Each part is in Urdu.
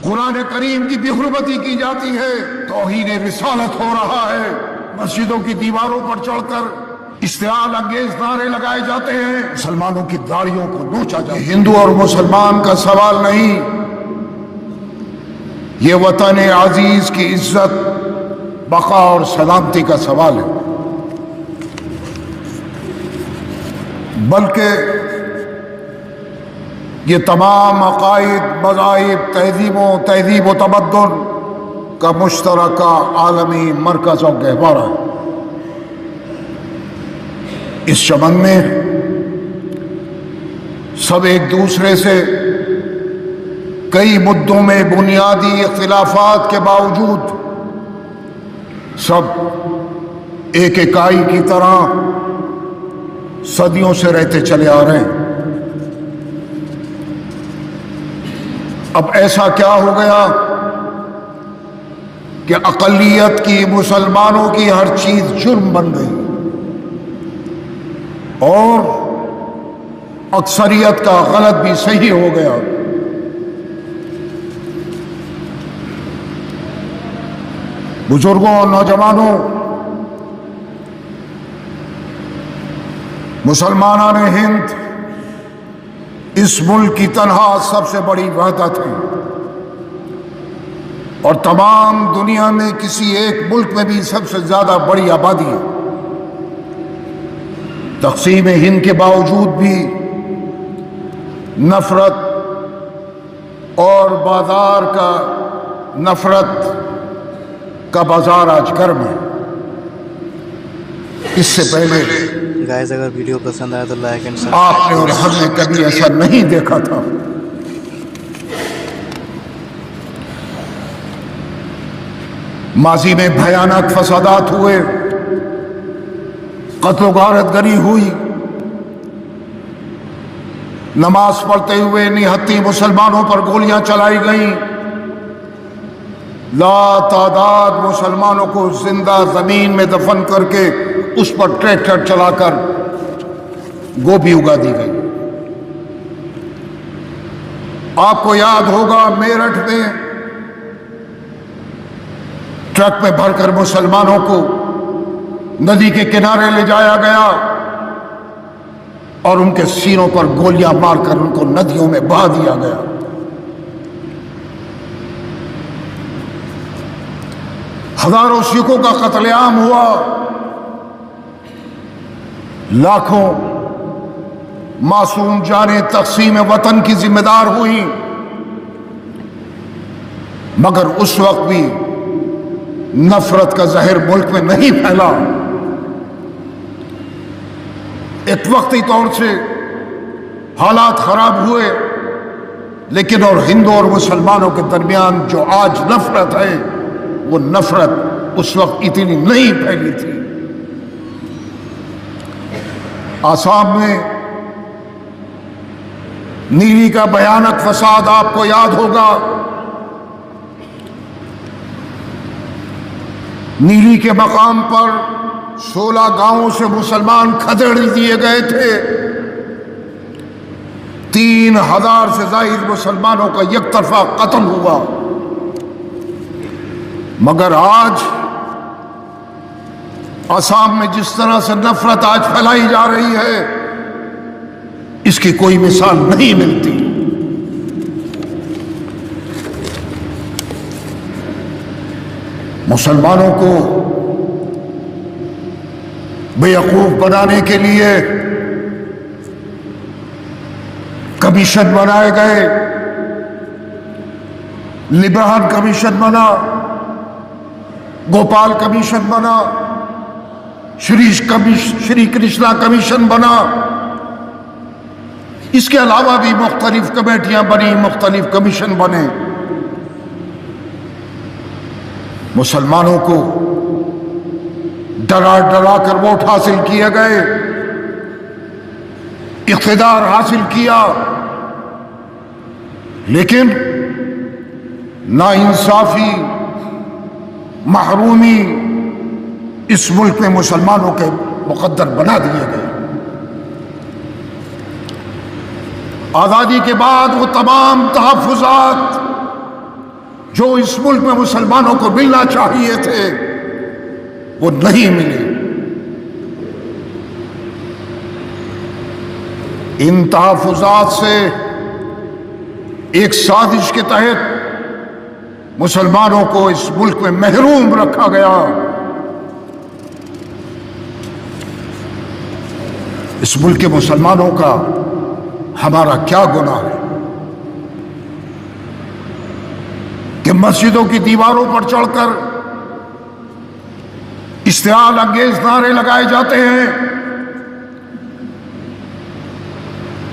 قرآن کریم کی بے حرمتی کی جاتی ہے، توہین رسالت ہو رہا ہے، مسجدوں کی دیواروں پر چڑھ کر اشتعال انگیز نعرے لگائے جاتے ہیں، مسلمانوں کی داڑھیوں کو نوچا جاتا ہے۔ ہندو اور مسلمان کا سوال نہیں، یہ وطن عزیز کی عزت، بقا اور سلامتی کا سوال ہے، بلکہ یہ تمام عقائد، مذاہب، تہذیب و تمدن کا مشترکہ عالمی مرکز اور گہوارہ ہے۔ اس چمن میں سب ایک دوسرے سے کئی مدوں میں بنیادی اختلافات کے باوجود سب ایک اکائی کی طرح صدیوں سے رہتے چلے آ رہے ہیں۔ اب ایسا کیا ہو گیا کہ اقلیت کی، مسلمانوں کی ہر چیز جرم بن گئی اور اکثریت کا غلط بھی صحیح ہو گیا۔ بزرگوں اور نوجوانوں، مسلمانان ہند اس ملک کی تنہا سب سے بڑی وحدت ہے، اور تمام دنیا میں کسی ایک ملک میں بھی سب سے زیادہ بڑی آبادی ہے۔ تقسیم ہند کے باوجود بھی نفرت اور نفرت کا بازار آج گرم ہے۔ اس سے پہلے گائز اگر ویڈیو پسند آئے تو لائک اینڈ آپ نے اور ہم نے کبھی ایسا نہیں دیکھا تھا۔ ماضی میں بھیانک فسادات ہوئے، قتل و غارت گری ہوئی، نماز پڑھتے ہوئے نہتی مسلمانوں پر گولیاں چلائی گئیں، لا تعداد مسلمانوں کو زندہ زمین میں دفن کر کے اس پر ٹریکٹر چلا کر گوبھی اگا دی گئی۔ آپ کو یاد ہوگا میرٹھ میں ٹرک میں بھر کر مسلمانوں کو ندی کے کنارے لے جایا گیا اور ان کے سینوں پر گولیاں مار کر ان کو ندیوں میں بہا دیا گیا۔ ہزاروں سکھوں کا قتل عام ہوا، لاکھوں معصوم جانیں تقسیم وطن کی ذمہ دار ہوئیں، مگر اس وقت بھی نفرت کا زہر ملک میں نہیں پھیلا۔ ایک وقتی طور سے حالات خراب ہوئے، لیکن اور ہندو اور مسلمانوں کے درمیان جو آج نفرت ہے، وہ نفرت اس وقت اتنی نہیں پھیلی تھی۔ آسام میں نیلی کا بھیانک فساد آپ کو یاد ہوگا۔ نیلی کے مقام پر 16 گاؤں سے مسلمان کھدیڑ دیے گئے تھے، 3000 سے زائد مسلمانوں کا یک طرفہ قتل ہوا۔ مگر آج آسام میں جس طرح سے نفرت آج پھیلائی جا رہی ہے، اس کی کوئی مثال نہیں ملتی۔ مسلمانوں کو بیوقوف بنانے کے لیے کمیشن بنائے گئے، لبرہن کمیشن بنا، گوپال کمیشن بنا، شری کرشنا کمیشن بنا، اس کے علاوہ بھی مختلف کمیٹیاں بنی، مختلف کمیشن بنے۔ مسلمانوں کو ڈرا ڈرا کر ووٹ حاصل کیے گئے، اقتدار حاصل کیا، لیکن ناانصافی، محرومی اس ملک میں مسلمانوں کے مقدر بنا دیے گئے۔ آزادی کے بعد وہ تمام تحفظات جو اس ملک میں مسلمانوں کو ملنا چاہیے تھے وہ نہیں ملے۔ ان تحفظات سے ایک سازش کے تحت مسلمانوں کو اس ملک میں محروم رکھا گیا۔ اس ملک کے مسلمانوں کا ہمارا کیا گناہ ہے کہ مسجدوں کی دیواروں پر چڑھ کر اشتعال انگیز نعرے لگائے جاتے ہیں،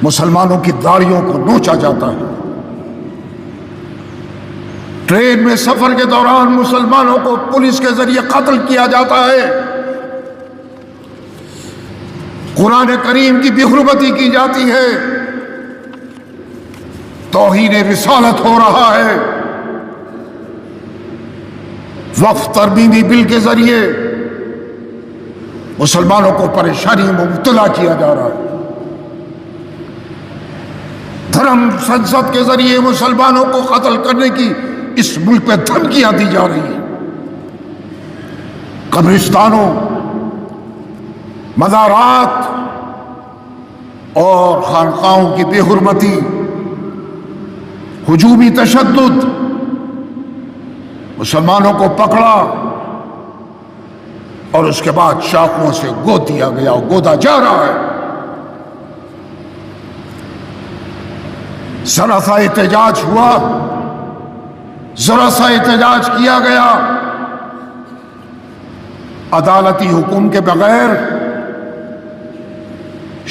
مسلمانوں کی داڑھیوں کو نوچا جاتا ہے، ٹرین میں سفر کے دوران مسلمانوں کو پولیس کے ذریعے قتل کیا جاتا ہے، قرآن کریم کی بے حرمتی کی جاتی ہے، توہین رسالت ہو رہا ہے، وقف ترمیمی بل کے ذریعے مسلمانوں کو پریشانی میں مبتلا کیا جا رہا ہے، دھرم سنسد کے ذریعے مسلمانوں کو قتل کرنے کی اس ملک پہ دھمکیاں دی جا رہی ہیں، قبرستانوں، مزارات اور خانقاہوں کی بے حرمتی، ہجومی تشدد، مسلمانوں کو پکڑا اور اس کے بعد چاقوؤں سے گود دیا گیا اور گودا جا رہا ہے۔ ذرا سا احتجاج ہوا، ذرا سا احتجاج کیا گیا، عدالتی حکم کے بغیر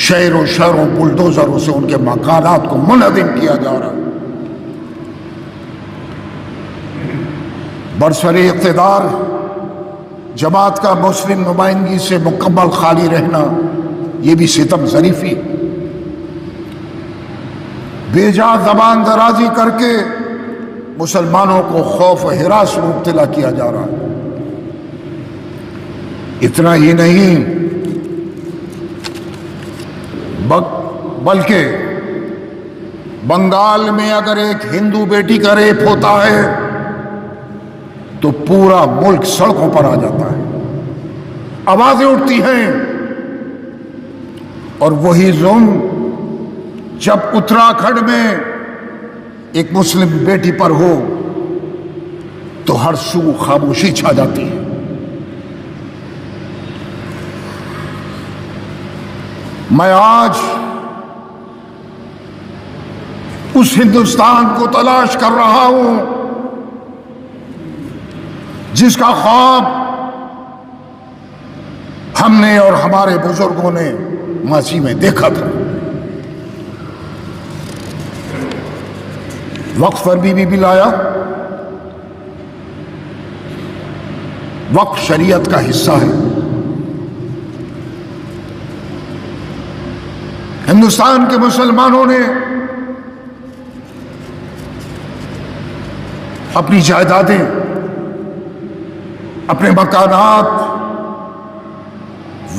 شہروں شہروں بلڈوزروں سے ان کے مکانات کو منہدم کیا جا رہا ہے۔ برسر اقتدار جماعت کا مسلم نمائندگی سے مکمل خالی رہنا یہ بھی ستم ظریفی، بے جا زبان درازی کر کے مسلمانوں کو خوف و ہراس میں مبتلا کیا جا رہا ہے۔ اتنا ہی نہیں بلکہ بنگال میں اگر ایک ہندو بیٹی کا ریپ ہوتا ہے تو پورا ملک سڑکوں پر آ جاتا ہے، آوازیں اٹھتی ہیں، اور وہی ظلم جب اتراکھنڈ میں ایک مسلم بیٹی پر ہو تو ہر سو خاموشی چھا جاتی ہے۔ میں آج اس ہندوستان کو تلاش کر رہا ہوں جس کا خواب ہم نے اور ہمارے بزرگوں نے ماضی میں دیکھا تھا۔ وقف ترمیمی بل آیا، وقف شریعت کا حصہ ہے۔ ہندوستان کے مسلمانوں نے اپنی جائیدادیں، اپنے مکانات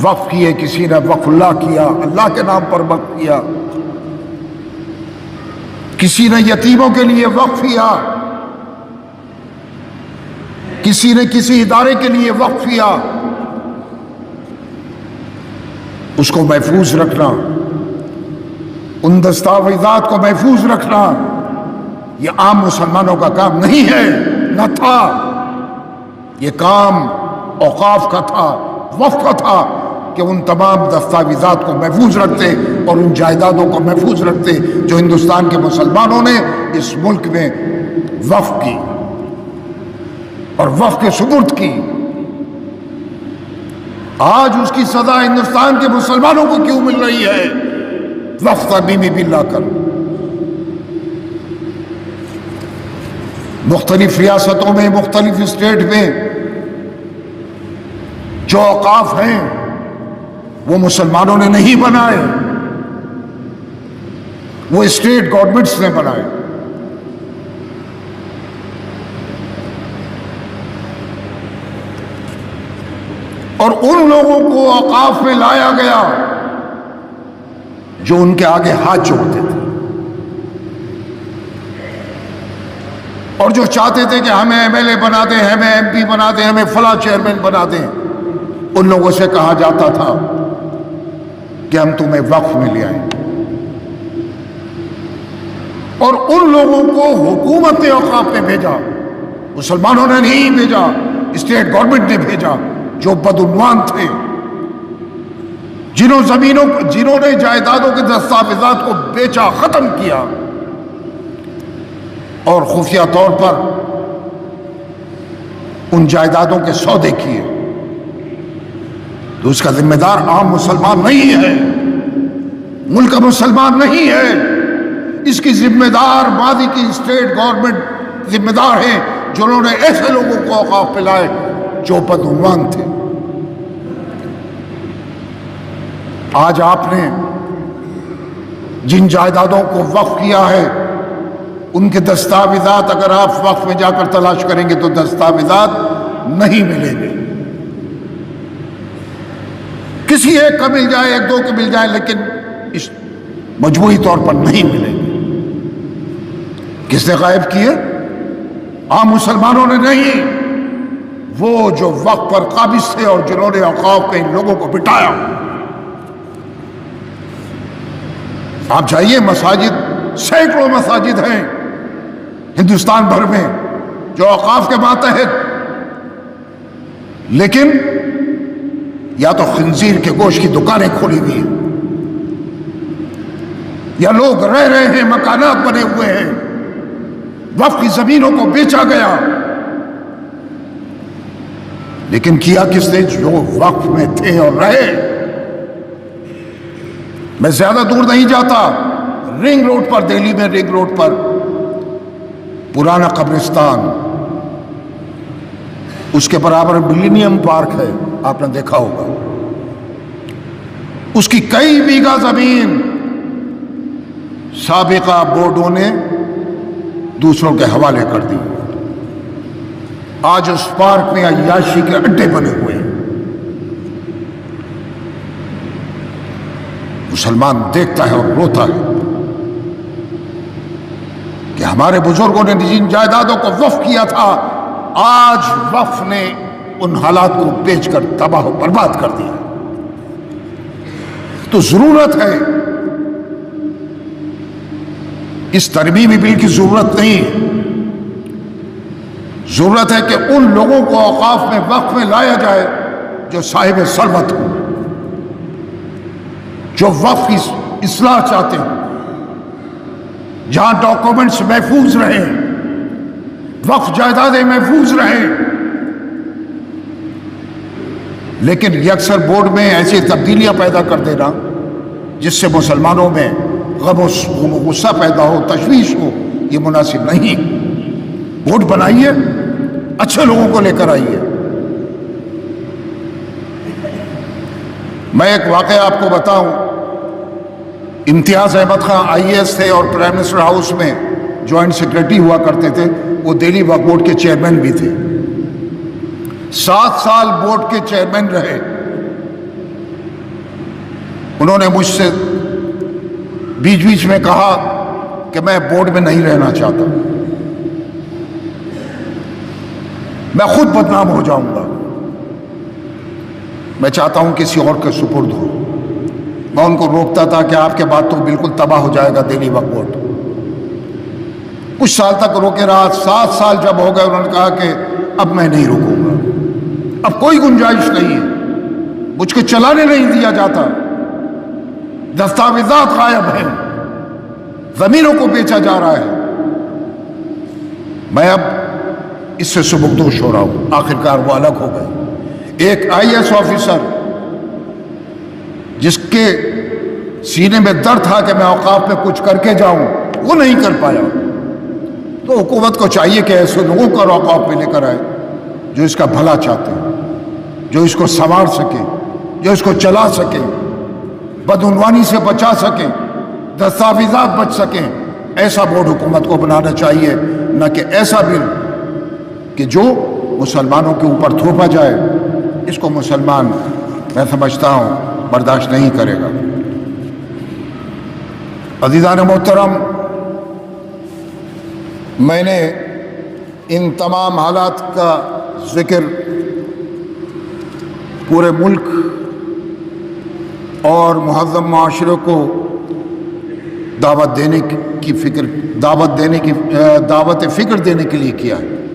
وقف کیے، کسی نے وقف اللہ کیا، اللہ کے نام پر وقف کیا، کسی نے یتیموں کے لیے وقف کیا، کسی نے کسی ادارے کے لیے وقف کیا۔ اس کو محفوظ رکھنا، ان دستاویزات کو محفوظ رکھنا یہ عام مسلمانوں کا کام نہیں ہے، نہ تھا۔ یہ کام اوقاف کا تھا، وقف کا تھا کہ ان تمام دستاویزات کو محفوظ رکھتے اور ان جائیدادوں کو محفوظ رکھتے جو ہندوستان کے مسلمانوں نے اس ملک میں وقف کی اور وقف کے سپرد کی۔ آج اس کی سزا ہندوستان کے مسلمانوں کو کیوں مل رہی ہے؟ وقف ترمیمی بل لا کر مختلف ریاستوں میں، مختلف اسٹیٹ میں جو اوقاف ہیں وہ مسلمانوں نے نہیں بنائے، وہ اسٹیٹ گورنمنٹس نے بنائے۔ اور ان لوگوں کو اوقاف میں لایا گیا جو ان کے آگے ہاتھ جوڑتے تھے، اور جو چاہتے تھے کہ ہمیں ایم ایل اے بنا دیں، ہمیں ایم پی بنا دیں، ہمیں فلاں چیئرمین بنا دیں، ان لوگوں سے کہا جاتا تھا کہ ہم تمہیں وقف میں لے آئیں، اور ان لوگوں کو حکومت نے اوقاف میں بھیجا، مسلمانوں نے نہیں بھیجا، اسٹیٹ گورنمنٹ نے بھیجا، جو بدعنوان تھے، جنہوں نے جائیدادوں کے دستاویزات کو بیچا، ختم کیا، اور خفیہ طور پر ان جائیدادوں کے سودے کیے، تو اس کا ذمہ دار عام مسلمان نہیں ہے، ملک کا مسلمان نہیں ہے، اس کی ذمہ دار ماضی کی اسٹیٹ گورنمنٹ ذمہ دار ہیں، جنہوں نے ایسے لوگوں کو اوقاف پلائے جو بدعنوان تھے۔ آج آپ نے جن جائیدادوں کو وقف کیا ہے، ان کے دستاویزات اگر آپ وقف میں جا کر تلاش کریں گے تو دستاویزات نہیں ملیں گے، کسی ایک کا مل جائے، ایک دو کے مل جائے، لیکن اس مجموعی طور پر نہیں ملیں گے۔ کس نے غائب کیے؟ عام مسلمانوں نے نہیں، وہ جو وقت پر قابض تھے اور جنہوں نے اوقاف کے ان لوگوں کو بٹایا۔ آپ جائیے، مساجد، سینکڑوں مساجد ہیں ہندوستان بھر میں جو اوقاف کے ماتحت، لیکن یا تو خنزیر کے گوشت کی دکانیں کھولی ہوئی ہیں، یا لوگ رہ رہے ہیں، مکانات بنے ہوئے ہیں، وقف کی زمینوں کو بیچا گیا۔ لیکن کیا کس نے؟ جو وقف میں تھے اور رہے۔ میں زیادہ دور نہیں جاتا، رنگ روڈ پر، دہلی میں رنگ روڈ پر پرانا قبرستان، اس کے برابر ملینیم پارک ہے، آپ نے دیکھا ہوگا، اس کی کئی بیگھہ زمین سابقہ بورڈوں نے دوسروں کے حوالے کر دی۔ آج اس پارک میں عیاشی کے اڈے بنے ہوئے ہیں۔ مسلمان دیکھتا ہے اور روتا ہے کہ ہمارے بزرگوں نے جن جائیدادوں کو وقف کیا تھا، آج وقف نے ان حالات کو بیچ کر تباہ و برباد کر دیا۔ تو ضرورت ہے، اس ترمیمی بل کی ضرورت نہیں، ضرورت ہے کہ ان لوگوں کو اوقاف میں وقف میں لایا جائے جو صاحب ثروت ہوں، جو وقف کی اصلاح چاہتے ہیں، جہاں ڈاکومنٹس محفوظ رہیں، وقف جائیدادیں محفوظ رہیں۔ لیکن یکسر بورڈ میں ایسی تبدیلیاں پیدا کر دینا جس سے مسلمانوں میں غم و غصہ پیدا ہو، تشویش ہو، یہ مناسب نہیں۔ بورڈ بنائیے، اچھے لوگوں کو لے کر آئیے۔ میں ایک واقعہ آپ کو بتاؤں، امتیاز احمد خان آئی اے ایس تھے اور پرائم منسٹر ہاؤس میں جوائنٹ سیکرٹری ہوا کرتے تھے، وہ دہلی وقف بورڈ کے چیئرمین بھی تھے، 7 سال بورڈ کے چیئرمین رہے۔ انہوں نے مجھ سے بیچ بیچ میں کہا کہ میں بورڈ میں نہیں رہنا چاہتا، میں خود بدنام ہو جاؤں گا، میں چاہتا ہوں کسی اور کے سپرد ہو۔ میں ان کو روکتا تھا کہ آپ کے بعد تو بالکل تباہ ہو جائے گا دہلی وقف بورڈ۔ کچھ سال تک روکے رہا، 7 سال جب ہو گئے، انہوں نے کہا کہ اب میں نہیں رکوں گا، اب کوئی گنجائش نہیں ہے، مجھ کو چلانے نہیں دیا جاتا، دستاویزات غائب ہیں، زمینوں کو بیچا جا رہا ہے، میں اب اس سے سبکدوش ہو رہا ہوں۔ آخرکار وہ الگ ہو گئے۔ ایک آئی اے ایس آفیسر جس کے سینے میں درد تھا کہ میں اوقاف میں کچھ کر کے جاؤں، وہ نہیں کر پایا۔ تو حکومت کو چاہیے کہ ایسے لوگوں کو اوقاف میں لے کر آئے جو اس کا بھلا چاہتے ہیں، جو اس کو سنوار سکے، جو اس کو چلا سکے، بدعنوانی سے بچا سکیں، دستاویزات بچ سکیں۔ ایسا بورڈ حکومت کو بنانا چاہیے، نہ کہ ایسا بل کہ جو مسلمانوں کے اوپر تھوپا جائے۔ اس کو مسلمان، میں سمجھتا ہوں، برداشت نہیں کرے گا۔ عزیزان محترم، میں نے ان تمام حالات کا ذکر پورے ملک اور مہذب معاشرے کو دعوت فکر دینے کے لیے کیا ہے۔